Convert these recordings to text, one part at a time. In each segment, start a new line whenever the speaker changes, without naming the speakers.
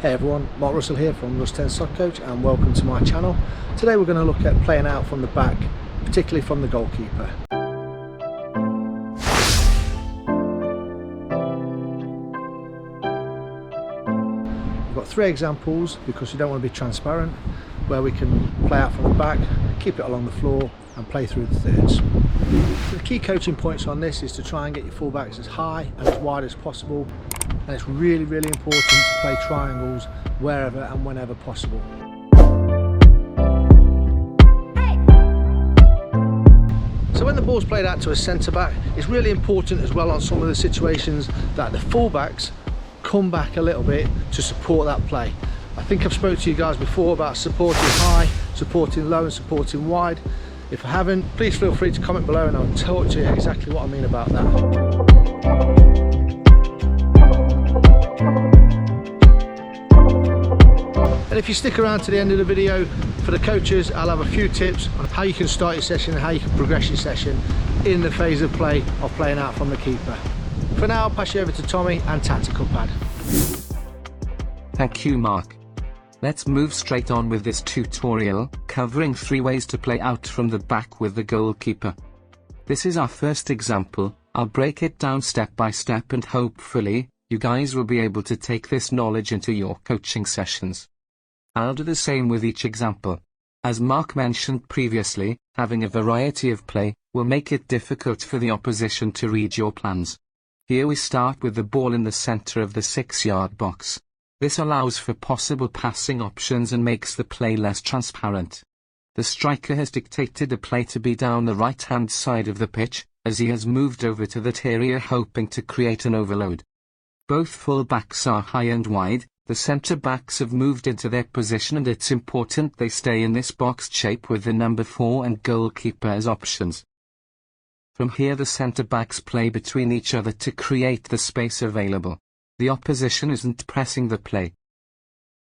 Hey everyone, Mark Russell here from Russ 10 Soccer Coach and welcome to my channel. Today we're going to look at playing out from the back, particularly from the goalkeeper. We've got three examples because we don't want to be transparent, where we can play out from the back, keep it along the floor and play through the thirds. So the key coaching points on this is to try and get your fullbacks as high and as wide as possible. And it's really important to play triangles wherever and whenever possible. So when the ball's played out to a centre back, it's really important as well on some of the situations that the fullbacks come back a little bit to support that play. I think I've spoken to you guys before about supporting high, supporting low and supporting wide. If I haven't, please feel free to comment below and I'll talk to you exactly what I mean about that. And if you stick around to the end of the video, for the coaches, I'll have a few tips on how you can start your session and how you can progress your session in the phase of play of playing out from the keeper. For now, I'll pass you over to Tommy and Tactical Pad.
Thank you, Mark. Let's move straight on with this tutorial, covering 3 ways to play out from the back with the goalkeeper. This is our first example. I'll break it down step by step and hopefully, you guys will be able to take this knowledge into your coaching sessions. I'll do the same with each example. As Mark mentioned previously, having a variety of play will make it difficult for the opposition to read your plans. Here we start with the ball in the center of the 6-yard box. This allows for possible passing options and makes the play less transparent. The striker has dictated the play to be down the right-hand side of the pitch, as he has moved over to that area hoping to create an overload. Both full-backs are high and wide, the centre-backs have moved into their position and it's important they stay in this box shape with the number 4 and goalkeeper as options. From here the centre-backs play between each other to create the space available. The opposition isn't pressing the play.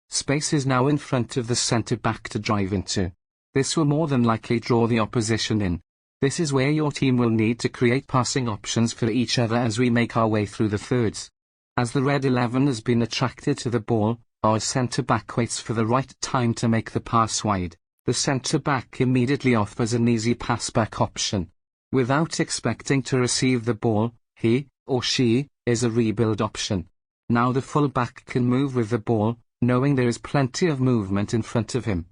Space is now in front of the centre-back to drive into. This will more than likely draw the opposition in. This is where your team will need to create passing options for each other as we make our way through the thirds. As the red 11 has been attracted to the ball, our centre-back waits for the right time to make the pass wide. The centre-back immediately offers an easy pass-back option. Without expecting to receive the ball, he, or she, is a rebuild option. Now the full-back can move with the ball, knowing there is plenty of movement in front of him.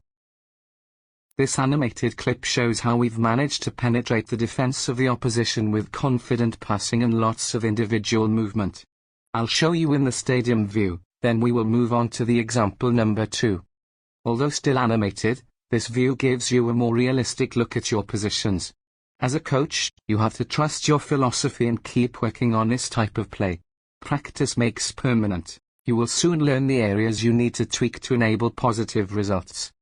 This animated clip shows how we've managed to penetrate the defence of the opposition with confident passing and lots of individual movement. I'll show you in the stadium view, then we will move on to the example number 2. Although still animated, this view gives you a more realistic look at your positions. As a coach, you have to trust your philosophy and keep working on this type of play. Practice makes permanent. You will soon learn the areas you need to tweak to enable positive results.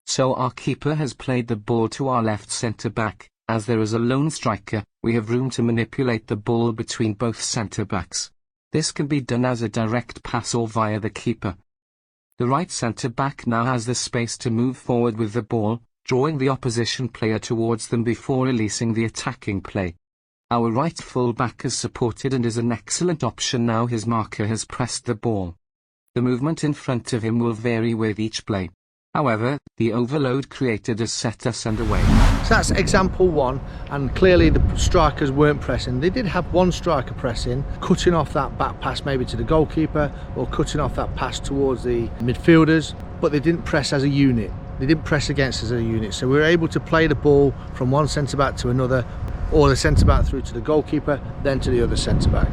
So our keeper has played the ball to our left centre-back. As there is a lone striker, we have room to manipulate the ball between both centre-backs. This can be done as a direct pass or via the keeper. The right centre-back now has the space to move forward with the ball, drawing the opposition player towards them before releasing the attacking play. Our right full-back is supported and is an excellent option now his marker has pressed the ball. The movement in front of him will vary with each play. However, the overload created has set us underway.
So that's example 1, and clearly the strikers weren't pressing. They did have one striker pressing, cutting off that back pass maybe to the goalkeeper or cutting off that pass towards the midfielders, but they didn't press as a unit. They didn't press against us as a unit, so we were able to play the ball from one centre-back to another, or the centre-back through to the goalkeeper, then to the other centre-back.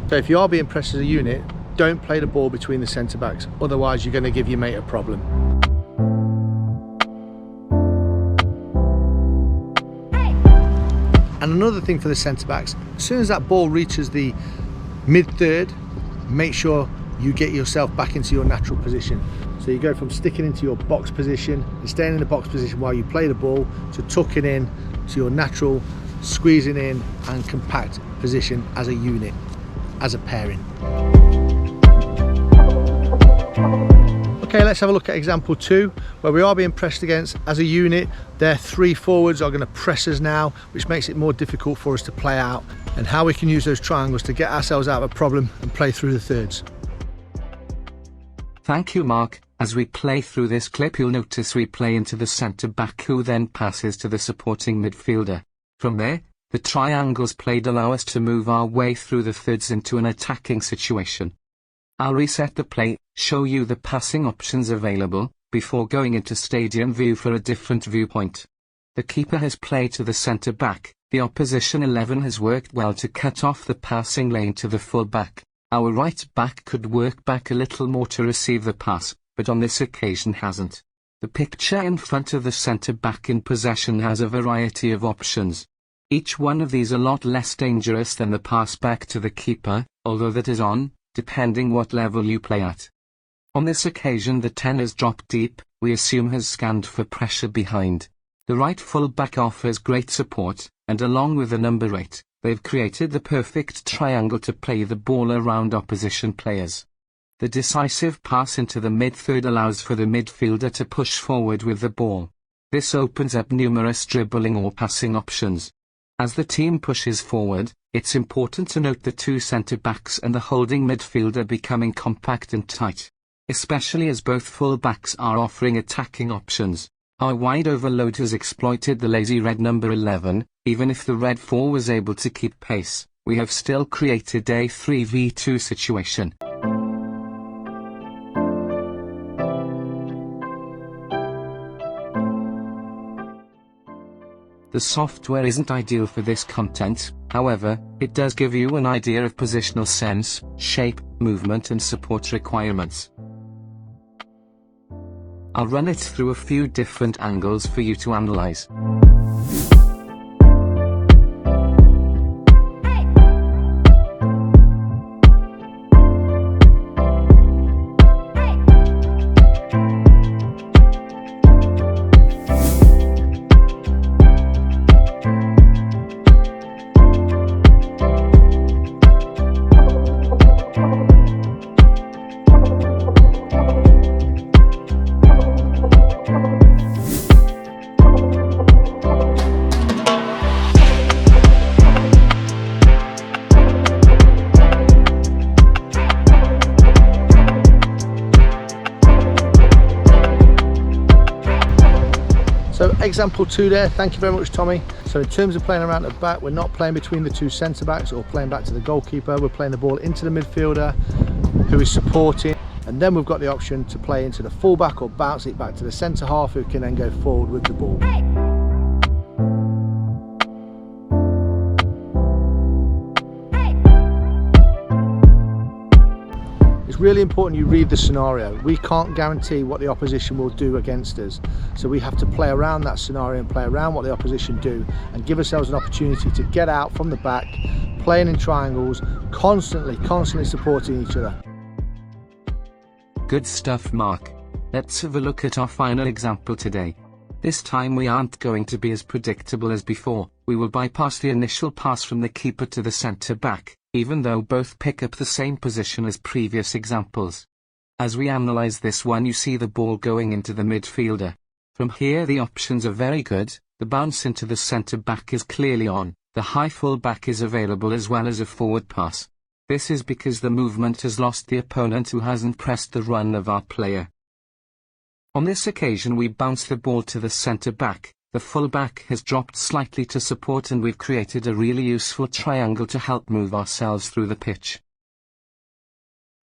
So if you are being pressed as a unit, don't play the ball between the centre-backs, otherwise you're going to give your mate a problem. And another thing for the centre-backs, as soon as that ball reaches the mid-third, make sure you get yourself back into your natural position. So you go from sticking into your box position and staying in the box position while you play the ball to tucking in to your natural squeezing in and compact position as a unit, as a pairing. Okay, let's have a look at example 2, where we are being pressed against as a unit. Their 3 forwards are going to press us now, which makes it more difficult for us to play out, and how we can use those triangles to get ourselves out of a problem and play through the thirds.
Thank you, Mark. As we play through this clip, you'll notice we play into the centre-back, who then passes to the supporting midfielder. From there, the triangles played allow us to move our way through the thirds into an attacking situation. I'll reset the play, show you the passing options available, before going into stadium view for a different viewpoint. The keeper has played to the centre-back, the opposition 11 has worked well to cut off the passing lane to the full-back. Our right-back could work back a little more to receive the pass, but on this occasion hasn't. The picture in front of the centre-back in possession has a variety of options. Each one of these a lot less dangerous than the pass back to the keeper, although that is on, depending what level you play at. On this occasion the 10 has dropped deep, we assume has scanned for pressure behind. The right full-back offers great support, and along with the number 8, they've created the perfect triangle to play the ball around opposition players. The decisive pass into the mid-third allows for the midfielder to push forward with the ball. This opens up numerous dribbling or passing options. As the team pushes forward, it's important to note the 2 centre-backs and the holding midfielder becoming compact and tight. Especially as both full-backs are offering attacking options. Our wide overload has exploited the lazy red number 11, even if the red 4 was able to keep pace, we have still created a 3v2 situation. The software isn't ideal for this content, however, it does give you an idea of positional sense, shape, movement and support requirements. I'll run it through a few different angles for you to analyze.
So example 2 there, thank you very much Tommy. So in terms of playing around the back, we're not playing between the 2 centre backs or playing back to the goalkeeper, we're playing the ball into the midfielder who is supporting, and then we've got the option to play into the full back or bounce it back to the centre half who can then go forward with the ball. Really important you read the scenario. We can't guarantee what the opposition will do against us, so we have to play around that scenario and play around what the opposition do and give ourselves an opportunity to get out from the back, playing in triangles, constantly supporting each other.
Good stuff, Mark. Let's have a look at our final example today. This time we aren't going to be as predictable as before. We will bypass the initial pass from the keeper to the centre back, even though both pick up the same position as previous examples. As we analyze this one, you see the ball going into the midfielder. From here the options are very good. The bounce into the centre back is clearly on, the high full back is available as well as a forward pass. This is because the movement has lost the opponent who hasn't pressed the run of our player. On this occasion we bounce the ball to the centre back. The full-back has dropped slightly to support and we've created a really useful triangle to help move ourselves through the pitch.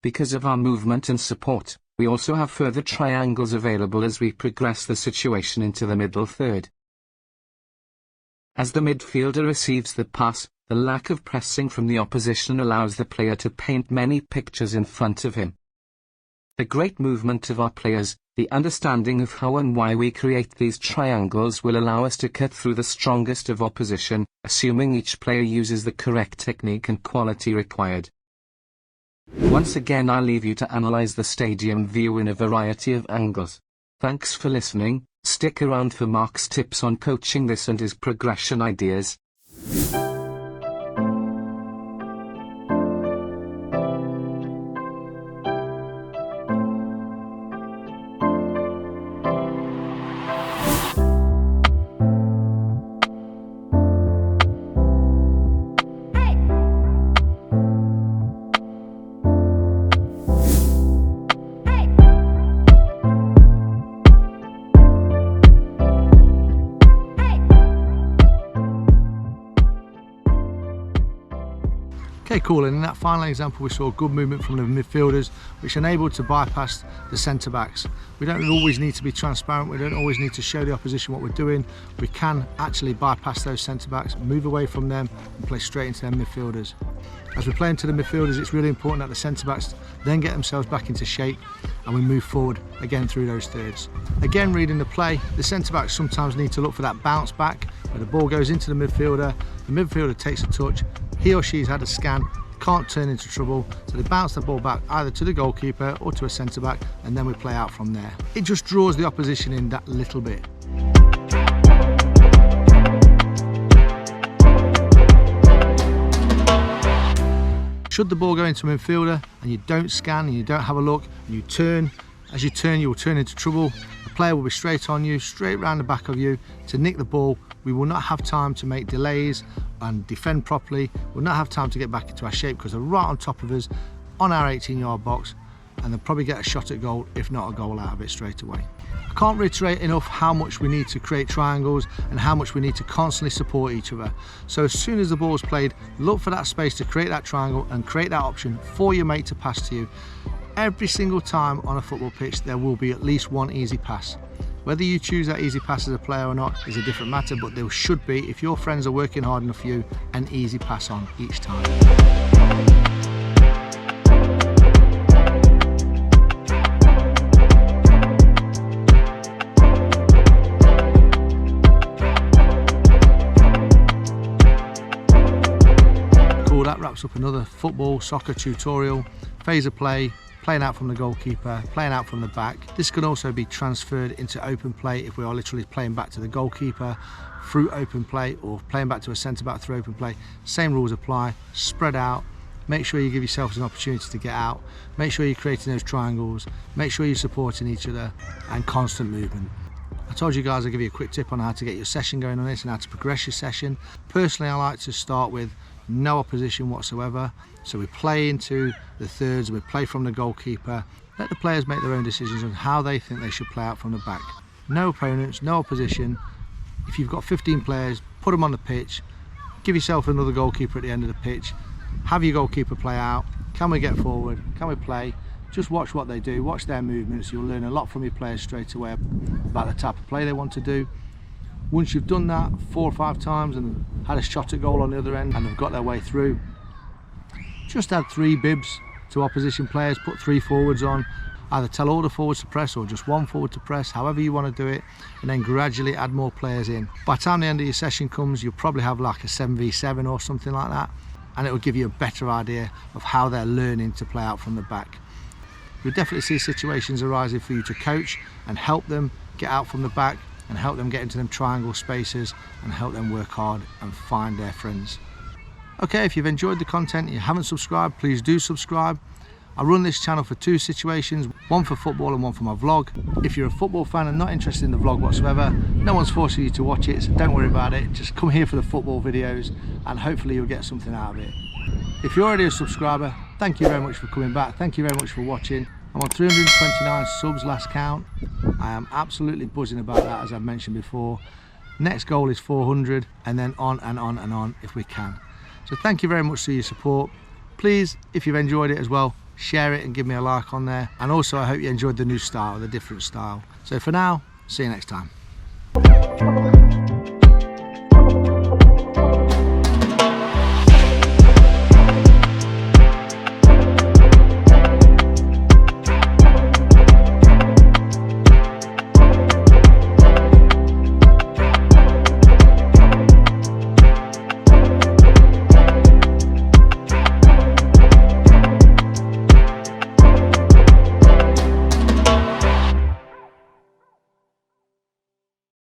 Because of our movement and support, we also have further triangles available as we progress the situation into the middle third. As the midfielder receives the pass, the lack of pressing from the opposition allows the player to paint many pictures in front of him. The great movement of our players, the understanding of how and why we create these triangles will allow us to cut through the strongest of opposition, assuming each player uses the correct technique and quality required. Once again I'll leave you to analyze the stadium view in a variety of angles. Thanks for listening, stick around for Mark's tips on coaching this and his progression ideas.
Okay, cool, and in that final example we saw good movement from the midfielders which enabled to bypass the centre backs. We don't always need to be transparent, we don't always need to show the opposition what we're doing. We can actually bypass those centre backs, move away from them and play straight into their midfielders. As we play into the midfielders, it's really important that the centre backs then get themselves back into shape and we move forward again through those thirds. Again, reading the play, the centre backs sometimes need to look for that bounce back where the ball goes into the midfielder takes a touch, he or she's had a scan, can't turn into trouble, so they bounce the ball back either to the goalkeeper or to a centre back, and then we play out from there. It just draws the opposition in that little bit. Should the ball go into a midfielder and you don't scan and you don't have a look and you turn, as you turn you will turn into trouble. The player will be straight on you, straight round the back of you to nick the ball. We will not have time to make delays and defend properly. We'll not have time to get back into our shape because they're right on top of us on our 18-yard box, and they'll probably get a shot at goal, if not a goal out of it straight away. I can't reiterate enough how much we need to create triangles and how much we need to constantly support each other. So as soon as the ball's played, look for that space to create that triangle and create that option for your mate to pass to you. Every single time on a football pitch there will be at least one easy pass. Whether you choose that easy pass as a player or not is a different matter, but there should be, if your friends are working hard enough for you, an easy pass on each time. Cool, that wraps up another football, soccer tutorial. Phase of play, playing out from the goalkeeper, playing out from the back. This can also be transferred into open play if we are literally playing back to the goalkeeper through open play, or playing back to a centre back through open play. Same rules apply, spread out, make sure you give yourself an opportunity to get out, make sure you're creating those triangles, make sure you're supporting each other, and constant movement. I told you guys I'd give you a quick tip on how to get your session going on this and how to progress your session. Personally, I like to start with no opposition whatsoever. So we play into the thirds, we play from the goalkeeper, let the players make their own decisions on how they think they should play out from the back. No opponents, no opposition. If you've got 15 players, put them on the pitch, give yourself another goalkeeper at the end of the pitch, have your goalkeeper play out. Can we get forward? Can we play? Just watch what they do, watch their movements. You'll learn a lot from your players straight away about the type of play they want to do. Once you've done that 4 or 5 times and had a shot at goal on the other end and they've got their way through, just add 3 bibs to opposition players, put 3 forwards on, either tell all the forwards to press or just 1 forward to press, however you want to do it, and then gradually add more players in. By the time the end of your session comes, you'll probably have like a 7v7 or something like that, and it will give you a better idea of how they're learning to play out from the back. You'll definitely see situations arising for you to coach and help them get out from the back and help them get into them triangle spaces and help them work hard and find their friends. Okay, if you've enjoyed the content and you haven't subscribed, please do subscribe. I run this channel for 2 situations, one for football and one for my vlog. If you're a football fan and not interested in the vlog whatsoever, no one's forcing you to watch it, so don't worry about it. Just come here for the football videos and hopefully you'll get something out of it. If you're already a subscriber, thank you very much for coming back. Thank you very much for watching. I'm on 329 subs last count. I am absolutely buzzing about that, as I've mentioned before. Next goal is 400, and then on and on and on if we can. So thank you very much for your support. Please, if you've enjoyed it as well, share it and give me a like on there. And also I hope you enjoyed the new style, the different style. So for now, see you next time.